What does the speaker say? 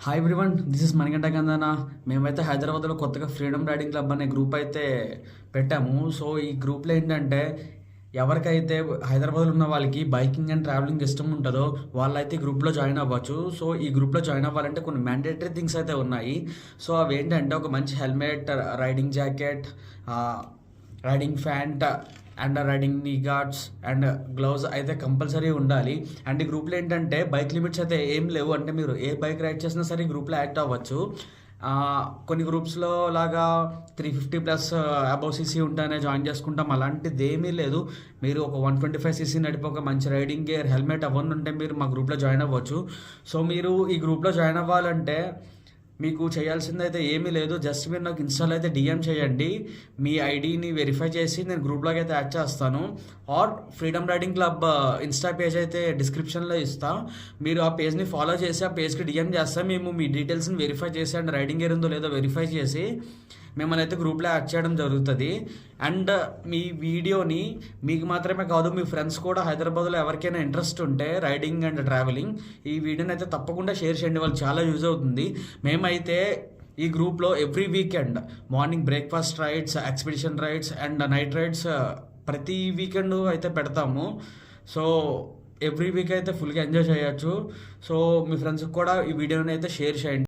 Hi everyone, this is Manikanta Gandhana. మేమైతే హైదరాబాద్లో కొత్తగా ఫ్రీడమ్ రైడింగ్ క్లబ్ అనే గ్రూప్ అయితే పెట్టాము. సో ఈ గ్రూప్లో ఏంటంటే ఎవరికైతే హైదరాబాద్లో ఉన్న వాళ్ళకి బైకింగ్ అండ్ ట్రావెలింగ్ ఇష్టం ఉంటుందో వాళ్ళైతే ఈ గ్రూప్లో జాయిన్ అవ్వచ్చు. సో ఈ గ్రూప్లో జాయిన్ అవ్వాలంటే కొన్ని మ్యాండేటరీ థింగ్స్ అయితే ఉన్నాయి. సో అవి ఏంటంటే ఒక మంచి helmet, riding jacket, riding pant and riding నీ గార్డ్స్ అండ్ గ్లౌజ్ అయితే కంపల్సరీ ఉండాలి. అండ్ ఈ గ్రూప్లో ఏంటంటే బైక్ లిమిట్స్ అయితే ఏం లేవు. అంటే మీరు ఏ బైక్ రైడ్ చేసినా సరే ఈ గ్రూప్లో యాక్ట్ అవ్వచ్చు. కొన్ని గ్రూప్స్లో లాగా 350+ అబౌవ్ సీసీ ఉంటేనే జాయిన్ చేసుకుంటాం, అలాంటిది ఏమీ లేదు. మీరు ఒక 125 సీసీ నడిపి ఒక మంచి రైడింగ్ గేర్, హెల్మెట్ అవన్నీ ఉంటే మీరు మా గ్రూప్లో జాయిన్ అవ్వచ్చు. సో మీరు ఈ గ్రూప్లో జాయిన్ అవ్వాలంటే మీకు చేయాల్సిందైతే ఏమీ లేదు. జస్ట్ మీరు నాకు ఇన్స్టాల్ అయితే డిఎం చేయండి. మీ ఐడిని వెరిఫై చేసి నేను గ్రూప్లోకి అయితే యాడ్ చేస్తాను. Our freedom riding club insta page అయితే డిస్క్రిప్షన్లో ఇస్తా. మీరు ఆ పేజ్ని ఫాలో చేసి ఆ పేజ్కి డిఎం చేస్తే మేము మీ డీటెయిల్స్ని వెరిఫై చేసి అండ్ రైడింగ్ గేర్ ఉందో లేదో వెరిఫై చేసి మిమ్మల్ని అయితే గ్రూప్లో యాడ్ చేయడం జరుగుతుంది. అండ్ మీ వీడియోని మీకు మాత్రమే కాదు, మీ ఫ్రెండ్స్ కూడా హైదరాబాద్లో ఎవరికైనా ఇంట్రెస్ట్ ఉంటే రైడింగ్ అండ్ ట్రావెలింగ్, ఈ వీడియోని అయితే తప్పకుండా షేర్ చేయండి. వాళ్ళు చాలా యూజ్ అవుతుంది. మేమైతే ఈ గ్రూప్లో every weekend morning breakfast rides, expedition rides and night rides ప్రతి వీకెండ్ అయితే పెడతాము. సో ఎవ్రీ వీక్ అయితే ఫుల్గా ఎంజాయ్ చేయొచ్చు. సో మీ ఫ్రెండ్స్కి కూడా ఈ వీడియోని అయితే షేర్ చేయండి.